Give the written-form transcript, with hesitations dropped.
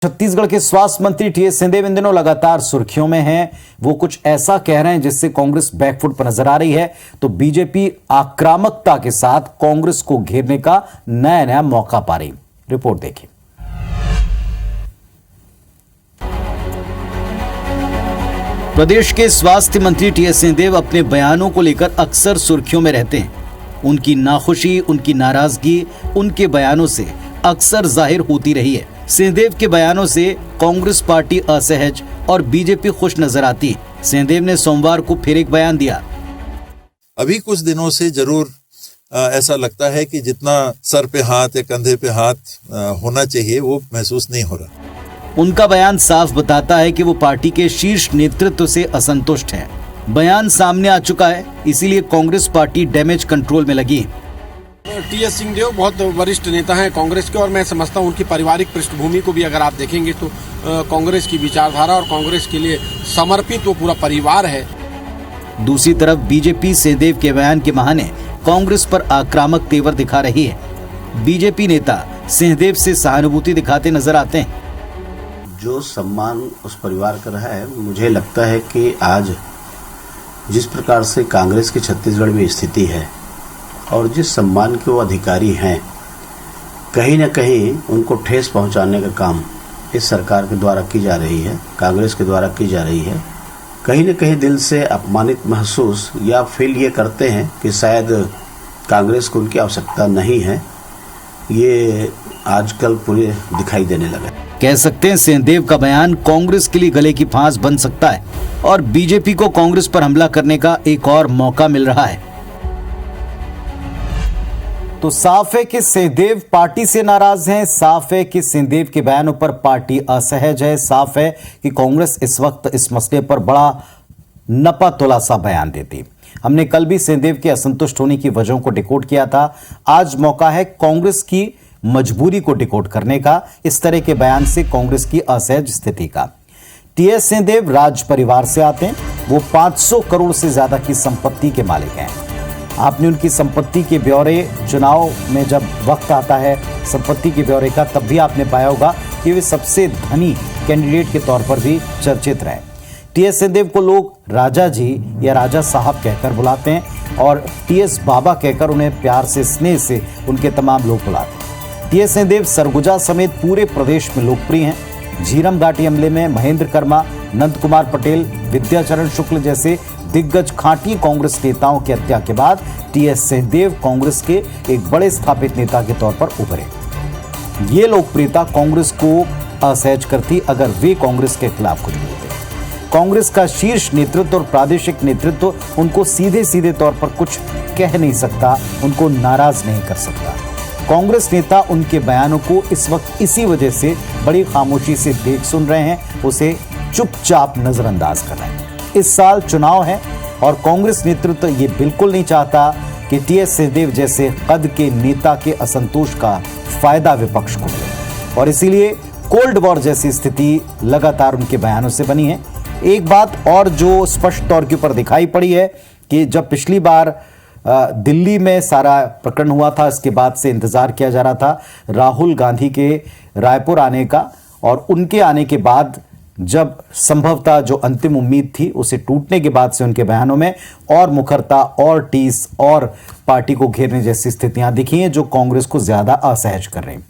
छत्तीसगढ़ के स्वास्थ्य मंत्री टीएस सिंहदेव इन दिनों लगातार सुर्खियों में हैं। वो कुछ ऐसा कह रहे हैं जिससे कांग्रेस बैकफुट पर नजर आ रही है, तो बीजेपी आक्रामकता के साथ कांग्रेस को घेरने का नया नया मौका पा रही। रिपोर्ट देखिए। प्रदेश के स्वास्थ्य मंत्री टीएस सिंहदेव अपने बयानों को लेकर अक्सर सुर्खियों में रहते हैं। उनकी नाखुशी, उनकी नाराजगी उनके बयानों से अक्सर जाहिर होती रही है। सिंहदेव के बयानों से कांग्रेस पार्टी असहज और बीजेपी खुश नजर आती है। सिंहदेव ने सोमवार को फिर एक बयान दिया। अभी कुछ दिनों से जरूर ऐसा लगता है कि जितना सर पे हाथ या कंधे पे हाथ होना चाहिए वो महसूस नहीं हो रहा। उनका बयान साफ बताता है कि वो पार्टी के शीर्ष नेतृत्व से असंतुष्ट हैं। बयान सामने आ चुका है, इसीलिए कांग्रेस पार्टी डैमेज कंट्रोल में लगी। टीएस सिंहदेव बहुत वरिष्ठ नेता हैं कांग्रेस के, और मैं समझता हूं उनकी पारिवारिक पृष्ठभूमि को भी अगर आप देखेंगे तो कांग्रेस की विचारधारा और कांग्रेस के लिए समर्पित वो पूरा परिवार है। दूसरी तरफ बीजेपी सिंहदेव के बयान के बहाने कांग्रेस पर आक्रामक तेवर दिखा रही है। बीजेपी नेता सिंहदेव से सहानुभूति दिखाते नजर आते हैं। जो सम्मान उस परिवार का रहा है, मुझे लगता है कि आज जिस प्रकार से कांग्रेस की छत्तीसगढ़ में स्थिति है और जिस सम्मान के वो अधिकारी हैं, कहीं न कहीं उनको ठेस पहुंचाने का काम इस सरकार के द्वारा की जा रही है, कांग्रेस के द्वारा की जा रही है। कहीं न कहीं दिल से अपमानित महसूस या फील ये करते हैं कि शायद कांग्रेस को उनकी आवश्यकता नहीं है। ये आजकल पूरे दिखाई देने लगा। कह सकते हैं सिंहदेव का बयान कांग्रेस के लिए गले की फांस बन सकता है और बीजेपी को कांग्रेस पर हमला करने का एक और मौका मिल रहा है। तो साफ है कि सिंहदेव पार्टी से नाराज हैं, साफ है कि सिंहदेव के बयानों पर पार्टी असहज है, साफ है कि कांग्रेस इस वक्त इस मसले पर बड़ा नपा तुला सा बयान देती। हमने कल भी सिंहदेव के असंतुष्ट होने की वजहों को डिकोड किया था। आज मौका है कांग्रेस की मजबूरी को डिकोड करने का, इस तरह के बयान से कांग्रेस की असहज स्थिति का। टीएस सिंहदेव राज परिवार से आते हैं। वो 500 करोड़ से ज्यादा की संपत्ति के मालिक हैं। आपने उनकी संपत्ति के ब्यौरे, चुनाव में जब वक्त आता है संपत्ति के ब्यौरे का, तब भी आपने पाया होगा कि वे सबसे धनी कैंडिडेट के तौर पर भी चर्चित रहे। टीएस सिंहदेव को लोग राजा जी या राजा साहब कहकर बुलाते हैं और टीएस बाबा कहकर उन्हें प्यार से, स्नेह से उनके तमाम लोग बुलाते हैं। टीएस सिंहदेव सरगुजा समेत पूरे प्रदेश में लोकप्रिय हैं। झीरम घाटी हमले में महेंद्र कर्मा, नंद कुमार पटेल, विद्याचरण शुक्ल जैसे दिग्गज खाटी कांग्रेस नेताओं की हत्या के बाद टीएस सिंहदेव कांग्रेस के एक बड़े स्थापित नेता के तौर पर उभरे। ये लोकप्रियता कांग्रेस को असहज करती अगर वे कांग्रेस के खिलाफ कुछ बोलते। कांग्रेस का शीर्ष नेतृत्व और प्रादेशिक नेतृत्व उनको सीधे सीधे तौर पर कुछ कह नहीं सकता, उनको नाराज नहीं कर सकता। कांग्रेस नेता उनके बयानों को इस वक्त इसी वजह से बड़ी खामोशी से देख सुन रहे हैं, उसे चुपचाप नजरअंदाज कर रहे हैं। इस साल चुनाव है और कांग्रेस नेतृत्व ये बिल्कुल नहीं चाहता कि टीएस सिंहदेव जैसे कद के नेता के असंतोष का फायदा विपक्ष को मिले, और इसीलिए कोल्ड वॉर जैसी स्थिति लगातार उनके बयानों से बनी है। एक बात और जो स्पष्ट तौर के ऊपर दिखाई पड़ी है कि जब पिछली बार दिल्ली में सारा प्रकरण हुआ था, इसके बाद से इंतजार किया जा रहा था राहुल गांधी के रायपुर आने का, और उनके आने के बाद जब संभवतः जो अंतिम उम्मीद थी उसे टूटने के बाद से उनके बयानों में और मुखरता और टीस और पार्टी को घेरने जैसी स्थितियां दिखी हैं जो कांग्रेस को ज्यादा असहज कर रही हैं।